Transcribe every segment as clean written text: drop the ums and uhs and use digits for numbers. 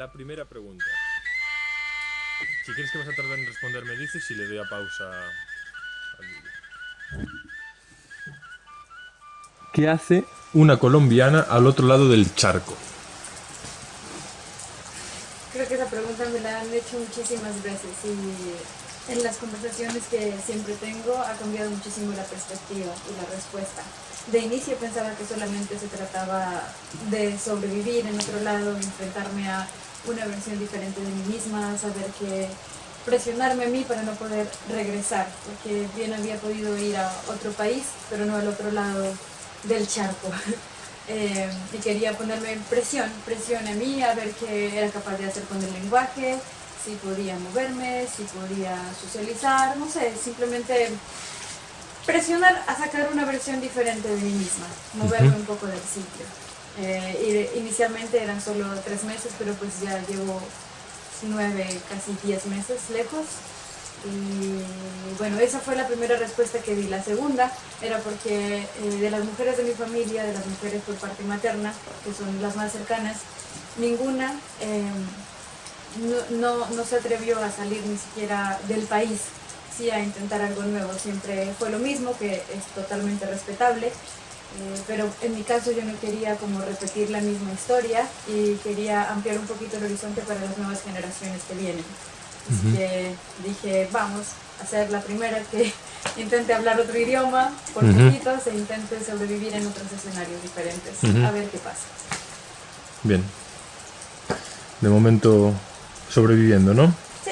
la primera pregunta. Si crees que vas a tardar en responder, me dices y le doy a pausa al vídeo. ¿Qué hace una colombiana al otro lado del charco? Creo que esa pregunta me la han hecho muchísimas veces y en las conversaciones que siempre tengo ha cambiado muchísimo la perspectiva y la respuesta. De inicio pensaba que solamente se trataba de sobrevivir en otro lado, enfrentarme a una versión diferente de mí misma, saber que presionarme a mí para no poder regresar, porque bien había podido ir a otro país, pero no al otro lado del charco. Y quería ponerme presión a mí, a ver qué era capaz de hacer con el lenguaje, si podía moverme, si podía socializar, no sé, simplemente presionar a sacar una versión diferente de mí misma, moverme un poco del sitio. Inicialmente eran solo 3 meses, pero pues ya llevo 9, casi 10 meses lejos. Y bueno, esa fue la primera respuesta que di. La segunda era porque de las mujeres de mi familia, de las mujeres por parte materna, que son las más cercanas, ninguna no se atrevió a salir ni siquiera del país, sí a intentar algo nuevo. Siempre fue lo mismo, que es totalmente respetable, pero en mi caso yo no quería como repetir la misma historia y quería ampliar un poquito el horizonte para las nuevas generaciones que vienen. Así que dije, vamos a ser la primera que intente hablar otro idioma por poquitos e intente sobrevivir en otros escenarios diferentes. A ver qué pasa. Bien. De momento sobreviviendo, ¿no? Sí.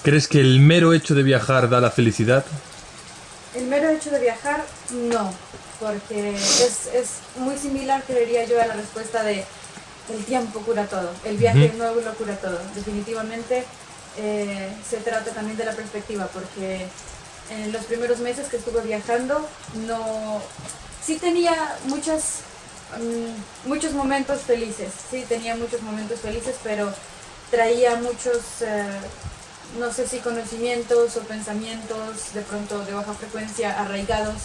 ¿Crees que el mero hecho de viajar da la felicidad? El mero hecho de viajar, no, porque es muy similar, creería yo, a la respuesta de el tiempo cura todo, el viaje nuevo lo cura todo. Definitivamente se trata también de la perspectiva, porque en los primeros meses que estuve viajando, sí tenía muchos momentos felices, pero traía muchos, no sé si conocimientos o pensamientos de pronto de baja frecuencia arraigados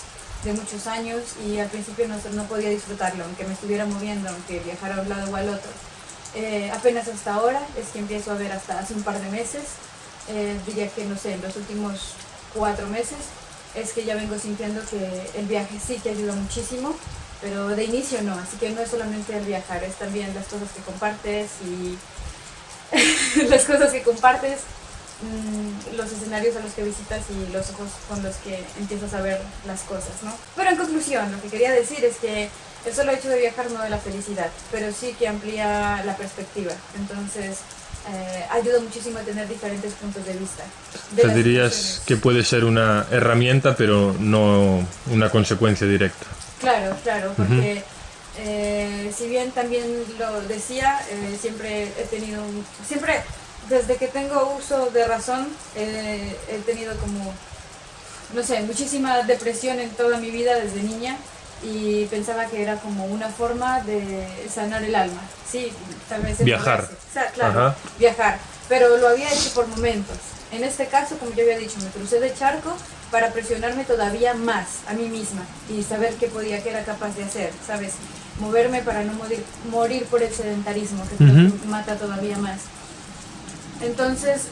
de muchos años, y al principio no podía disfrutarlo, aunque me estuviera moviendo, aunque viajara a un lado o al otro. Apenas hasta ahora es que empiezo a ver, hasta hace un par de meses, diría que no sé, en los últimos 4 meses, es que ya vengo sintiendo que el viaje sí que ayuda muchísimo, pero de inicio no, así que no es solamente el viajar, es también las cosas que compartes y las cosas que compartes, los escenarios a los que visitas y los ojos con los que empiezas a ver las cosas, ¿no? Pero en conclusión, lo que quería decir es que el solo hecho de viajar no da la felicidad, pero sí que amplía la perspectiva. Entonces, ayuda muchísimo a tener diferentes puntos de vista. O sea, dirías que puede ser una herramienta, pero no una consecuencia directa. Claro, porque si bien también lo decía, siempre desde que tengo uso de razón, he tenido como, no sé, muchísima depresión en toda mi vida desde niña, y pensaba que era como una forma de sanar el alma. Sí, tal vez viajar. Claro, viajar, pero lo había hecho por momentos. En este caso, como yo había dicho, me crucé de charco para presionarme todavía más a mí misma y saber qué era capaz de hacer, ¿sabes? Moverme para no morir por el sedentarismo, que creo que mata todavía más. Entonces,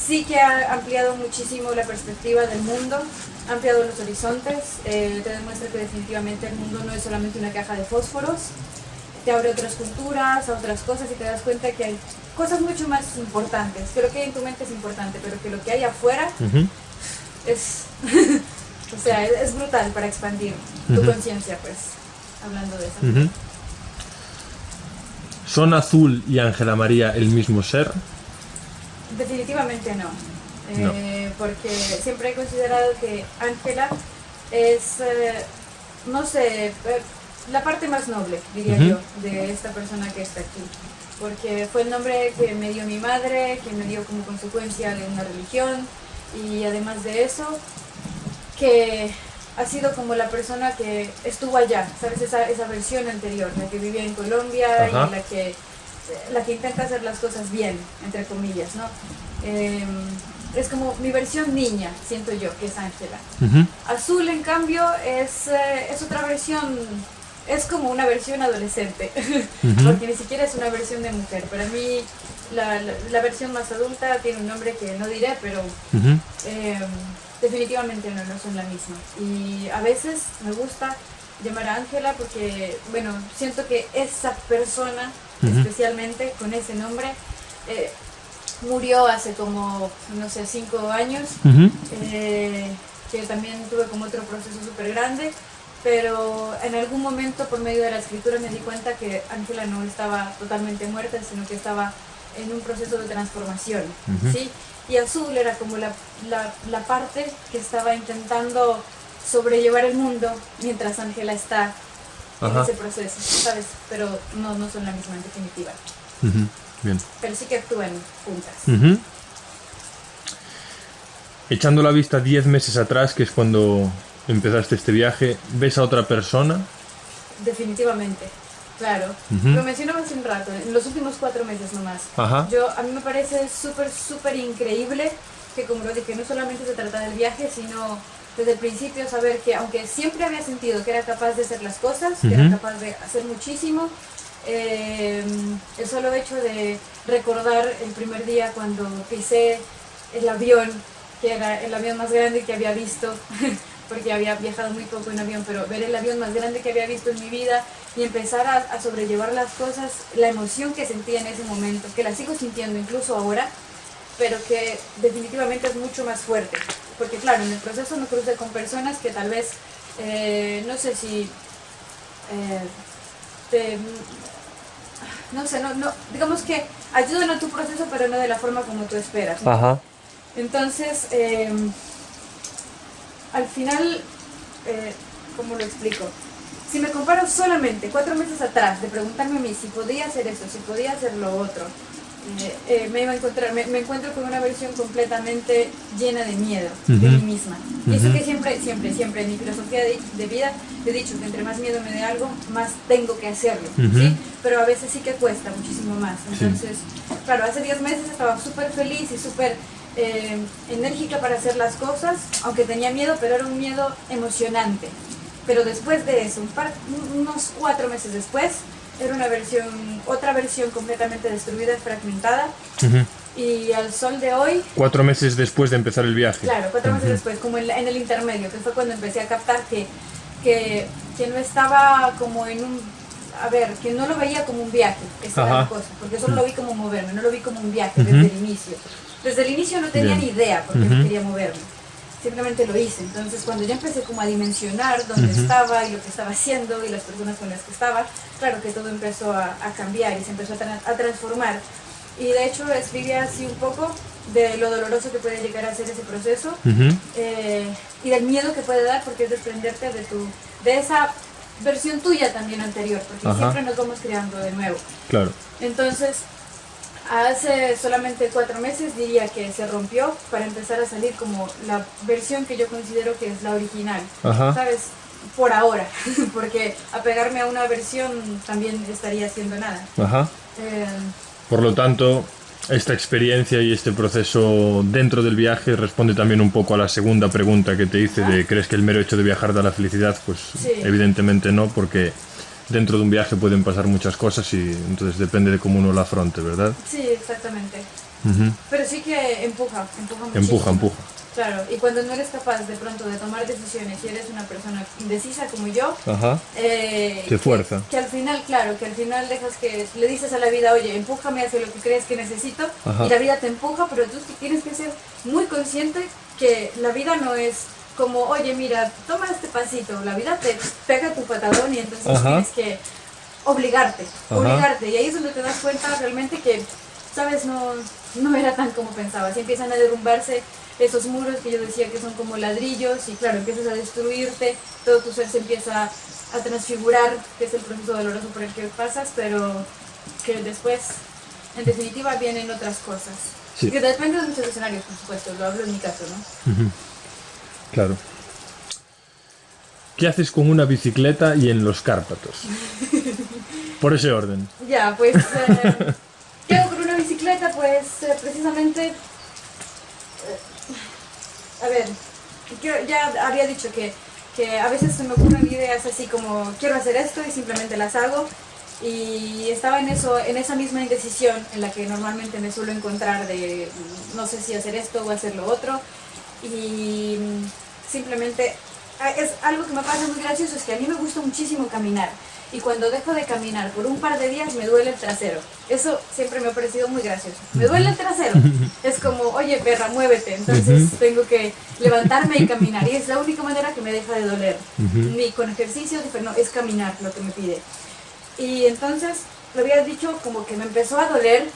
sí que ha ampliado muchísimo la perspectiva del mundo, ha ampliado los horizontes, te demuestra que definitivamente el mundo no es solamente una caja de fósforos, te abre otras culturas, a otras cosas, y te das cuenta que hay cosas mucho más importantes, que lo que hay en tu mente es importante, pero que lo que hay afuera es, o sea, es brutal para expandir tu conciencia, pues, hablando de eso. ¿Son Azul y Ángela María el mismo ser? Definitivamente no. No. Porque siempre he considerado que Ángela es, no sé, la parte más noble, diría yo, de esta persona que está aquí. Porque fue el nombre que me dio mi madre, que me dio como consecuencia de una religión, y además de eso, que ha sido como la persona que estuvo allá, ¿sabes? Esa versión anterior, la que vivía en Colombia. Ajá. Y la que intenta hacer las cosas bien, entre comillas, ¿no? Es como mi versión niña, siento yo, que es Ángela. Azul, en cambio, es otra versión es como una versión adolescente, Ujú. porque ni siquiera es una versión de mujer. Para mí la versión más adulta tiene un nombre que no diré, pero Ujú. eh, definitivamente no son la misma. Y a veces me gusta llamar a Ángela porque, bueno, siento que esa persona, Ujú. especialmente con ese nombre, eh, murió hace como, no sé, 5 años, Ujú. eh, que también tuve como otro proceso súper grande, pero en algún momento por medio de la escritura me di cuenta que Ángela no estaba totalmente muerta, sino que estaba en un proceso de transformación, Ujú. ¿sí? Y Azul era como la parte que estaba intentando sobrellevar el mundo mientras Ángela está en Ajá. ese proceso, ¿sabes? Pero no son la misma en definitiva. Ujú. Bien. Pero sí que actúan juntas. Ujú. Echando la vista 10 meses atrás, que es cuando empezaste este viaje, ¿ves a otra persona? Definitivamente, claro. Ujú. Lo mencionaba hace un rato, en los últimos 4 meses nomás. Ajá. A mí me parece súper increíble que, como lo dije, no solamente se trata del viaje, sino desde el principio saber que, aunque siempre había sentido que era capaz de hacer las cosas, que era Ujú. capaz de hacer muchísimo, el solo hecho de recordar el primer día cuando pisé el avión, que era el avión más grande que había visto, porque había viajado muy poco en avión, pero ver el avión más grande que había visto en mi vida y empezar a sobrellevar las cosas, la emoción que sentía en ese momento, que la sigo sintiendo incluso ahora, pero que definitivamente es mucho más fuerte. Porque claro, en el proceso me crucé con personas que tal vez, no sé si te, no sé, digamos que ayudan a tu proceso, pero no de la forma como tú esperas, ¿no? Ajá. Entonces, al final, ¿cómo lo explico? Si me comparo solamente 4 meses atrás de preguntarme a mí si podía hacer esto, si podía hacer lo otro, me iba a encontrar, me encuentro con una versión completamente llena de miedo de mí Ujú. misma. Y eso Ujú. que siempre en mi filosofía de vida he dicho que entre más miedo me dé algo, más tengo que hacerlo, Ujú. ¿sí? Pero a veces sí que cuesta muchísimo más. Sí. Entonces, claro, hace 10 meses estaba súper feliz y súper enérgica para hacer las cosas, aunque tenía miedo, pero era un miedo emocionante. Pero después de eso, unos 4 meses después, era otra versión completamente destruida, fragmentada. Ujú. Y al sol de hoy, 4 meses después de empezar el viaje. claro, 4 meses Ujú. después, como en el intermedio, que fue cuando empecé a captar que, que no estaba como en un... A ver, que no lo veía como un viaje, esa era la Ajá. cosa, porque solo lo vi como moverme, no lo vi como un viaje Ujú. desde el inicio. Desde el inicio no tenía Bien. ni idea por qué Ujú. quería moverme, simplemente lo hice. Entonces cuando ya empecé como a dimensionar dónde Ujú. estaba y lo que estaba haciendo y las personas con las que estaba, claro que todo empezó a cambiar y se empezó a transformar. Y de hecho escribí así un poco de lo doloroso que puede llegar a ser ese proceso, Ujú. y del miedo que puede dar, porque es desprenderte de esa versión tuya también anterior, porque Ajá. siempre nos vamos creando de nuevo. Claro. Entonces, hace solamente 4 meses diría que se rompió para empezar a salir como la versión que yo considero que es la original, Ajá. ¿sabes? Por ahora, porque apegarme a una versión también estaría haciendo nada. Ajá. Eh, Por lo tanto, esta experiencia y este proceso dentro del viaje responde también un poco a la segunda pregunta que te hice Ajá. de ¿crees que el mero hecho de viajar da la felicidad? Pues Sí. evidentemente no, porque dentro de un viaje pueden pasar muchas cosas y entonces depende de cómo uno lo afronte, ¿verdad? sí, exactamente. Ujú. Pero sí que empuja muchísimo. Empuja. Claro, y cuando no eres capaz de pronto de tomar decisiones y eres una persona indecisa como yo, Ajá. Te fuerza. que al final, claro, que al final dejas que le dices a la vida, oye, empújame hacia lo que crees que necesito, Ajá. y la vida te empuja, pero tú tienes que ser muy consciente que la vida no es como, oye, mira, toma este pasito, la vida te pega tu patadón y entonces Ajá. tienes que obligarte, Ajá. y ahí es donde te das cuenta realmente que, sabes, no era tan como pensabas, y empiezan a derrumbarse esos muros que yo decía que son como ladrillos, y claro, empiezas a destruirte, todo tu ser se empieza a transfigurar, que es el proceso doloroso por el que pasas, pero que después, en definitiva, vienen otras cosas. Sí. Que depende de muchos escenarios, por supuesto, lo hablo en mi caso, ¿no? Ujú. Claro. ¿Qué haces con una bicicleta y en los Cárpatos? Por ese orden. Ya, pues, ¿qué hago con una bicicleta? Pues, precisamente, a ver, yo ya había dicho que que a veces se me ocurren ideas así como quiero hacer esto y simplemente las hago. Y estaba en eso, en esa misma indecisión en la que normalmente me suelo encontrar de no sé si hacer esto o hacer lo otro. Y simplemente es algo que me pasa muy gracioso, es que a mí me gusta muchísimo caminar. Y cuando dejo de caminar por un par de días me duele el trasero. Eso siempre me ha parecido muy gracioso. Me duele el trasero. Es como, oye perra, muévete. Entonces tengo que levantarme y caminar. Y es la única manera que me deja de doler. Ni con ejercicios, no, es caminar lo que me pide. Y entonces le había dicho como que me empezó a doler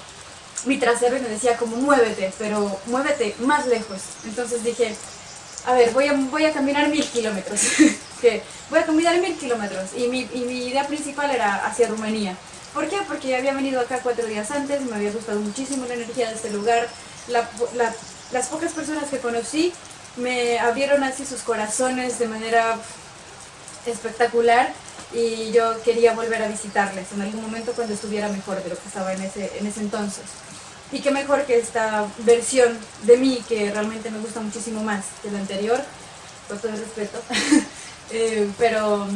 mi trasero y me decía como muévete, pero muévete más lejos. Entonces dije, a ver, voy a caminar 1000 kilómetros. Que voy a caminar 1000 kilómetros. Y mi idea principal era hacia Rumanía. ¿Por qué? Porque había venido acá 4 días antes, me había gustado muchísimo la energía de este lugar. Las pocas personas que conocí me abrieron así sus corazones de manera espectacular. Y yo quería volver a visitarles en algún momento cuando estuviera mejor de lo que estaba en ese entonces. Y qué mejor que esta versión de mí, que realmente me gusta muchísimo más que la anterior, con todo el respeto. Pero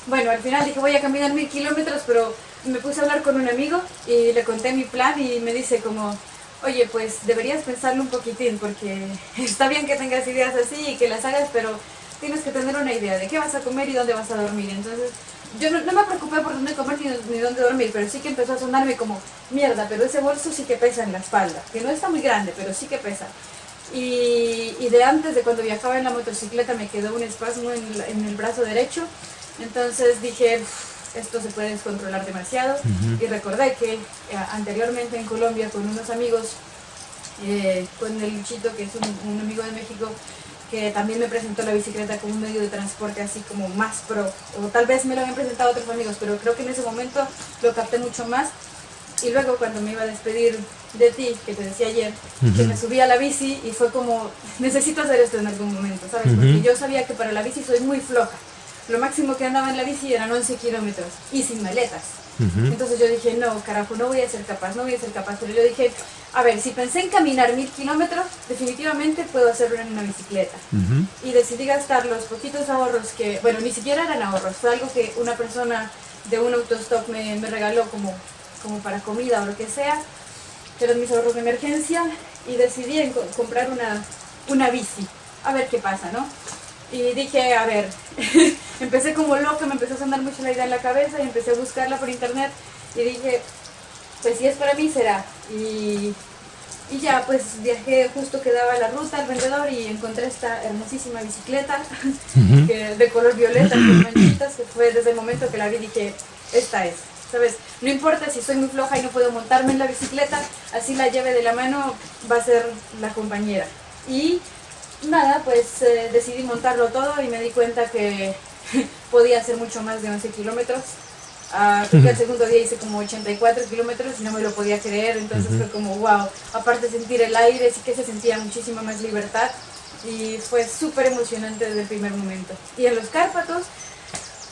bueno, al final dije voy a caminar 1000 kilómetros, pero me puse a hablar con un amigo y le conté mi plan y me dice como, oye, pues deberías pensarlo un poquitín, porque está bien que tengas ideas así y que las hagas, pero tienes que tener una idea de qué vas a comer y dónde vas a dormir. Entonces yo no me preocupé por dónde comer ni dónde dormir, pero sí que empezó a sonarme como mierda, pero ese bolso sí que pesa en la espalda, que no está muy grande, pero sí que pesa. Y de antes, de cuando viajaba en la motocicleta, me quedó un espasmo en el brazo derecho. Entonces dije, esto se puede descontrolar demasiado. Y recordé que anteriormente en Colombia con unos amigos, con el Luchito, que es un amigo de México, que también me presentó la bicicleta como un medio de transporte así como más pro, o tal vez me lo habían presentado otros amigos, pero creo que en ese momento lo capté mucho más. Y luego cuando me iba a despedir de ti, que te decía ayer, que me subí a la bici y fue como, necesito hacer esto en algún momento, ¿sabes? Porque yo sabía que para la bici soy muy floja. Lo máximo que andaba en la bici eran 11 kilómetros y sin maletas. Entonces yo dije, no, carajo, no voy a ser capaz. Pero yo dije, a ver, si pensé en caminar 1000 kilómetros, definitivamente puedo hacerlo en una bicicleta. Y decidí gastar los poquitos ahorros que, bueno, ni siquiera eran ahorros, fue algo que una persona de un autostop me regaló como para comida o lo que sea, que eran mis ahorros de emergencia, y decidí comprar una bici, a ver qué pasa, ¿no? Y dije, a ver, empecé como loca, me empezó a sonar mucho la idea en la cabeza y empecé a buscarla por internet y dije, pues si es para mí será. Y ya, pues viajé, justo que daba la ruta al vendedor y encontré esta hermosísima bicicleta de color violeta con manchitas, que fue desde el momento que la vi dije, esta es. ¿Sabes? No importa si soy muy floja y no puedo montarme en la bicicleta, así la lleve de la mano, va a ser la compañera. Y nada, pues decidí montarlo todo y me di cuenta que podía hacer mucho más de 11 kilómetros. Creo que el segundo día hice como 84 kilómetros y no me lo podía creer, entonces fue como wow. Aparte de sentir el aire, sí que se sentía muchísima más libertad y fue súper emocionante desde el primer momento. Y en los Cárpatos,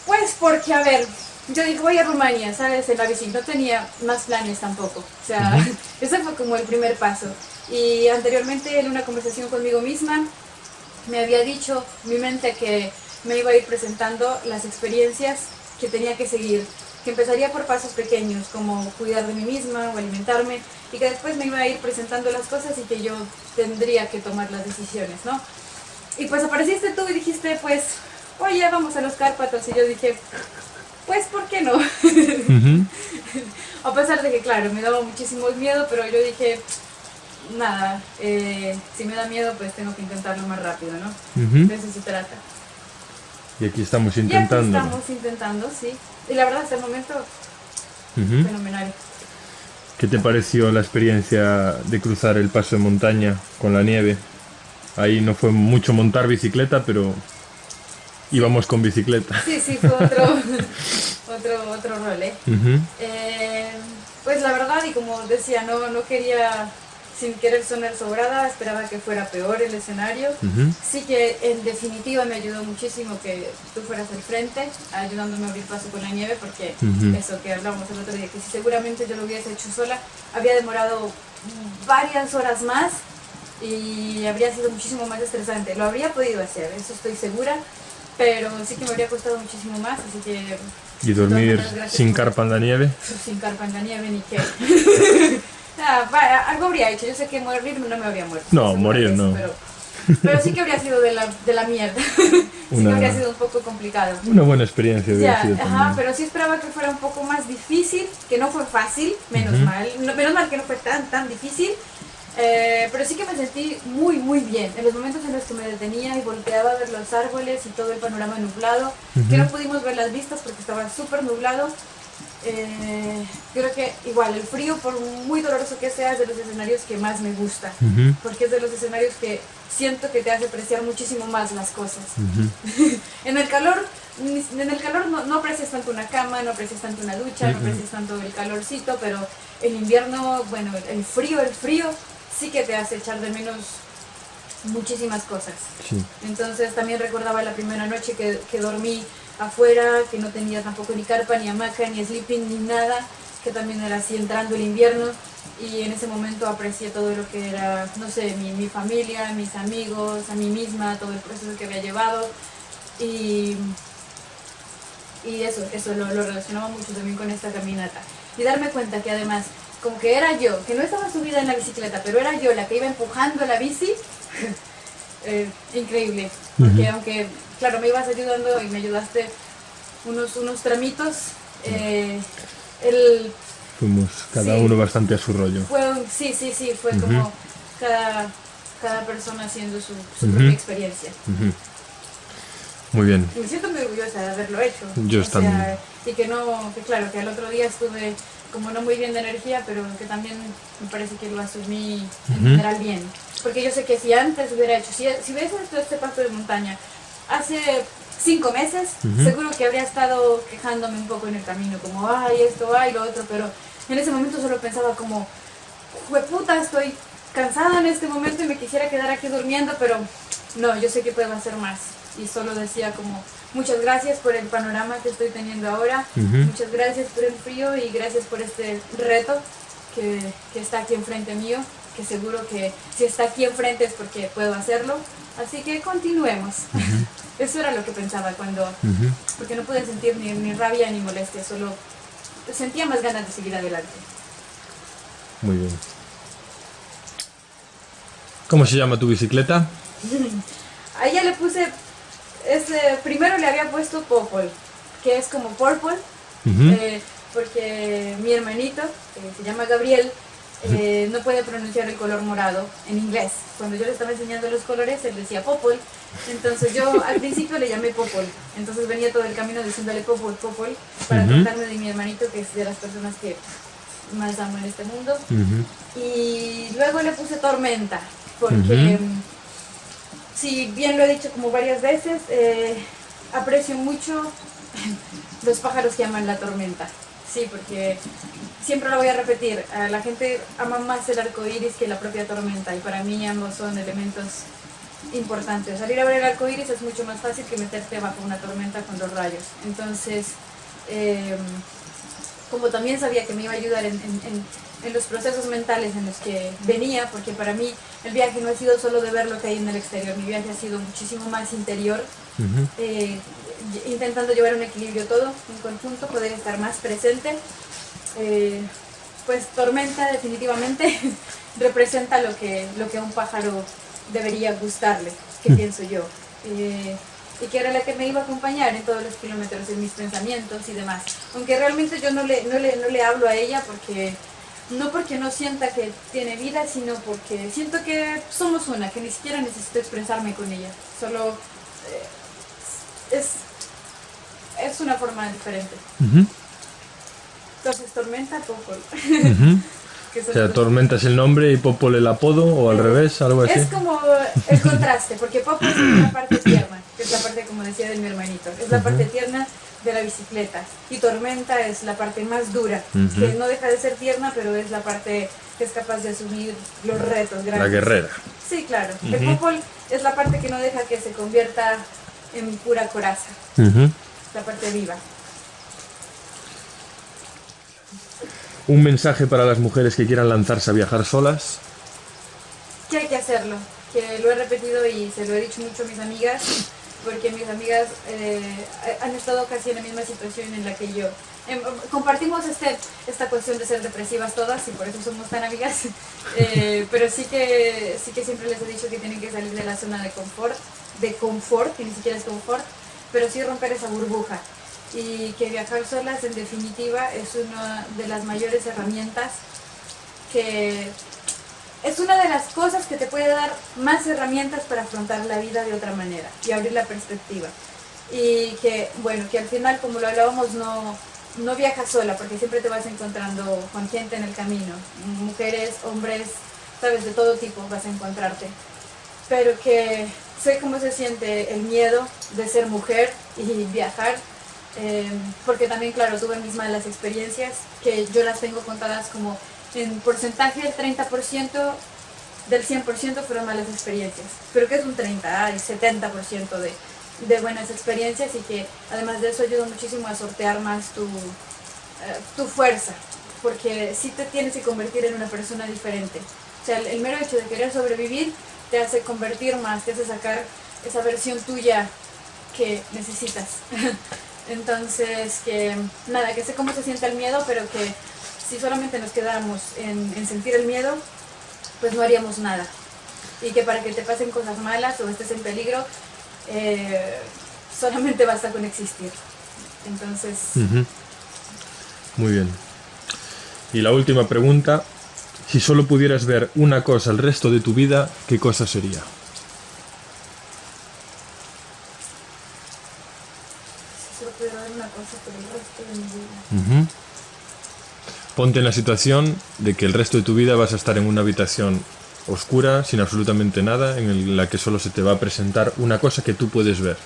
pues porque, a ver, yo dije voy a Rumania, ¿sabes? En la bici, no tenía más planes tampoco, o sea, ese fue como el primer paso. Y anteriormente en una conversación conmigo misma me había dicho mi mente que me iba a ir presentando las experiencias que tenía que seguir, que empezaría por pasos pequeños como cuidar de mí misma o alimentarme, y que después me iba a ir presentando las cosas y que yo tendría que tomar las decisiones, ¿no? Y pues apareciste tú y dijiste, pues, oye, vamos a los Cárpatos, y yo dije, pues, ¿por qué no? A pesar de que, claro, me daba muchísimo miedo, pero yo dije, nada, si me da miedo, pues tengo que intentarlo más rápido, ¿no? De eso se trata. Y aquí estamos intentando. Y aquí estamos intentando, sí. Y la verdad, hasta el momento, fenomenal. ¿Qué te pareció la experiencia de cruzar el paso de montaña con la nieve? Ahí no fue mucho montar bicicleta, pero íbamos con bicicleta. Sí, fue otro rol, ¿eh? Pues la verdad, y como decía, no quería, sin querer sonar sobrada, esperaba que fuera peor el escenario. Sí que en definitiva me ayudó muchísimo que tú fueras al frente, ayudándome a abrir paso con la nieve, porque eso que hablamos el otro día, que si seguramente yo lo hubiese hecho sola, había demorado varias horas más y habría sido muchísimo más estresante. Lo habría podido hacer, eso estoy segura, pero sí que me habría costado muchísimo más, así que... ¿Y dormir sin carpa en la nieve? Sin carpa en la nieve ni qué. Algo habría hecho, yo sé que morir no me habría muerto. No, morir eso, no. Pero sí que habría sido de la mierda. Sí que habría sido un poco complicado. Una buena experiencia habría Ya, sido ajá, también. pero sí esperaba que fuera un poco más difícil, que no fue fácil, menos mal. Menos mal que no fue tan difícil. Pero sí que me sentí muy bien. En los momentos en los que me detenía y volteaba a ver los árboles y todo el panorama nublado, que no pudimos ver las vistas porque estaba súper nublado. Creo que igual el frío, por muy doloroso que sea, es de los escenarios que más me gusta, porque es de los escenarios que siento que te hace apreciar muchísimo más las cosas. En el calor no aprecias tanto una cama, no aprecias tanto una ducha, no aprecias tanto el calorcito, pero en invierno, bueno, el frío sí que te hace echar de menos muchísimas cosas. Sí. Entonces también recordaba la primera noche que dormí afuera, que no tenía tampoco ni carpa, ni hamaca, ni sleeping, ni nada, que también era así entrando el invierno, y en ese momento aprecié todo lo que era, no sé, mi familia, mis amigos, a mí misma, todo el proceso que había llevado, y eso lo relacionaba mucho también con esta caminata. Y darme cuenta que además, como que era yo, que no estaba subida en la bicicleta, pero era yo la que iba empujando la bici, increíble, porque aunque, claro, me ibas ayudando y me ayudaste unos tramitos, Fuimos cada uno bastante a su rollo. Fue como cada persona haciendo su propia experiencia. Muy bien. Y me siento muy orgullosa de haberlo hecho. Yo también. Y que claro, que al otro día estuve como no muy bien de energía, pero que también me parece que lo asumí en general bien. Porque yo sé que si antes hubiera hecho, si hubiese hecho este paso de montaña hace 5 meses, seguro que habría estado quejándome un poco en el camino, como, ay, esto, ay, lo otro, pero en ese momento solo pensaba como, jueputa, estoy cansada en este momento y me quisiera quedar aquí durmiendo, pero no, yo sé que puedo hacer más. Y solo decía como, muchas gracias por el panorama que estoy teniendo ahora, muchas gracias por el frío y gracias por este reto que está aquí enfrente mío, que seguro que si está aquí enfrente es porque puedo hacerlo, así que continuemos. Eso era lo que pensaba porque no pude sentir ni rabia ni molestia, solo sentía más ganas de seguir adelante. Muy bien. ¿Cómo se llama tu bicicleta? A ella le puse, primero le había puesto Popol, que es como purple, porque mi hermanito, se llama Gabriel, no puede pronunciar el color morado en inglés. Cuando yo le estaba enseñando los colores, él decía Popol, entonces yo al principio le llamé Popol, entonces venía todo el camino diciéndole Popol, Popol, para tratarme de mi hermanito, que es de las personas que más amo en este mundo. Y luego le puse Tormenta, porque si bien lo he dicho como varias veces, aprecio mucho los pájaros que aman la tormenta. Sí, porque siempre lo voy a repetir, la gente ama más el arco iris que la propia tormenta, y para mí ambos son elementos importantes. Salir a ver el arco iris es mucho más fácil que meterte bajo una tormenta con 2 rayos. Entonces, como también sabía que me iba a ayudar en los procesos mentales en los que venía, porque para mí el viaje no ha sido solo de ver lo que hay en el exterior, mi viaje ha sido muchísimo más interior, intentando llevar un equilibrio todo, un conjunto, poder estar más presente. Pues Tormenta definitivamente representa lo que a un pájaro debería gustarle, que pienso yo. Y que era la que me iba a acompañar en todos los kilómetros, en mis pensamientos y demás. Aunque realmente yo no le hablo a ella no porque no sienta que tiene vida, sino porque siento que somos una, que ni siquiera necesito expresarme con ella. Solo es una forma diferente. Entonces, Tormenta, Popol. O sea, Tormenta es el nombre y Popol el apodo, o al revés, algo así. Es como el contraste, porque Popol es la parte tierna, que es la parte, como decía, de mi hermanito. Es la parte tierna de la bicicleta. Y Tormenta es la parte más dura, que no deja de ser tierna, pero es la parte que es capaz de asumir los retos grandes. La guerrera. Sí, claro. El Popol es la parte que no deja que se convierta en pura coraza. La parte viva. Un mensaje para las mujeres que quieran lanzarse a viajar solas. que hay que hacerlo, que lo he repetido y se lo he dicho mucho a mis amigas, porque mis amigas han estado casi en la misma situación en la que yo. Compartimos esta cuestión de ser depresivas todas y por eso somos tan amigas, pero sí que siempre les he dicho que tienen que salir de la zona de confort, que ni siquiera es confort, pero sí romper esa burbuja, y que viajar solas en definitiva es una de las mayores herramientas, que es una de las cosas que te puede dar más herramientas para afrontar la vida de otra manera y abrir la perspectiva. Y que, bueno, que al final, como lo hablábamos, no viajas sola, porque siempre te vas encontrando con gente en el camino, mujeres, hombres, sabes, de todo tipo vas a encontrarte. Pero que sé cómo se siente el miedo de ser mujer y viajar, porque también, claro, tuve mis malas experiencias, que yo las tengo contadas como en porcentaje del 30%, del 100% fueron malas experiencias, pero que es un 30, hay 70% de buenas experiencias, y que además de eso ayuda muchísimo a sortear más tu fuerza, porque sí te tienes que convertir en una persona diferente. O sea, el mero hecho de querer sobrevivir te hace convertir más, te hace sacar esa versión tuya que necesitas. Entonces, que nada, que sé cómo se siente el miedo, pero que si solamente nos quedáramos en sentir el miedo, pues no haríamos nada. Y que para que te pasen cosas malas o estés en peligro, solamente basta con existir. Entonces... Muy bien. Y la última pregunta, si solo pudieras ver una cosa el resto de tu vida, ¿qué cosa sería? Si solo pudiera ver una cosa por el resto de mi vida. Ponte en la situación de que el resto de tu vida vas a estar en una habitación oscura, sin absolutamente nada, en la que solo se te va a presentar una cosa que tú puedes ver.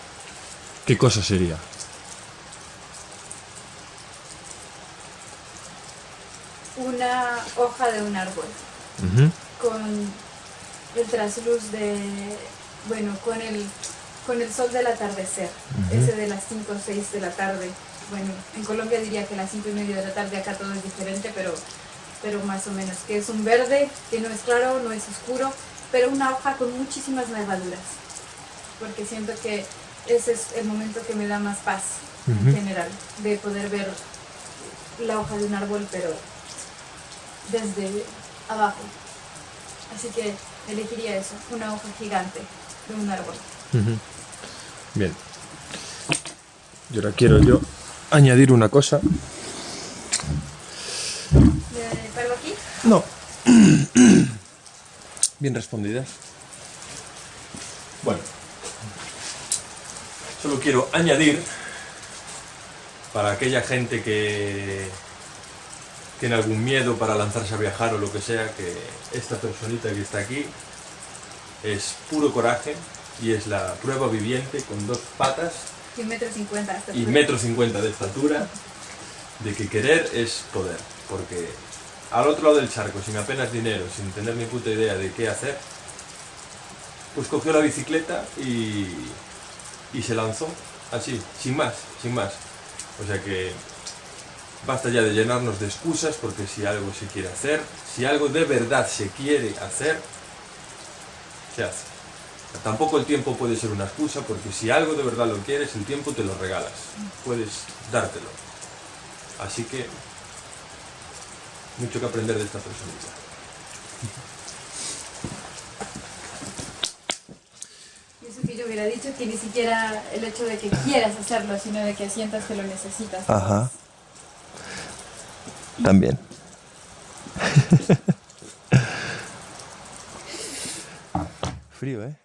¿Qué cosa sería? Una hoja de un árbol, con el trasluz con el sol del atardecer, ese de las 5 o 6 de la tarde. Bueno, en Colombia diría que las 5:30 de la tarde, acá todo es diferente, pero más o menos, que es un verde, que no es claro, no es oscuro, pero una hoja con muchísimas nervaduras, porque siento que ese es el momento que me da más paz en general, de poder ver la hoja de un árbol, pero desde abajo. Así que elegiría eso, una hoja gigante de un árbol. Bien. Y ahora quiero yo añadir una cosa. ¿Pego aquí? No. Bien respondidas. Bueno. Solo quiero añadir, para aquella gente que tiene algún miedo para lanzarse a viajar o lo que sea, que esta personita que está aquí es puro coraje y es la prueba viviente, con 2 patas y 1,50 m y 1,50 m de estatura, de que querer es poder, porque al otro lado del charco, sin apenas dinero, sin tener ni puta idea de qué hacer, pues cogió la bicicleta y se lanzó así, sin más. O sea que basta ya de llenarnos de excusas, porque si algo se quiere hacer, si algo de verdad se quiere hacer, se hace. Tampoco el tiempo puede ser una excusa, porque si algo de verdad lo quieres, el tiempo te lo regalas, puedes dártelo. Así que mucho que aprender de esta personita. Eso que yo hubiera dicho, que ni siquiera el hecho de que quieras hacerlo, sino de que sientas que lo necesitas. Ajá. También. Frío, ¿eh?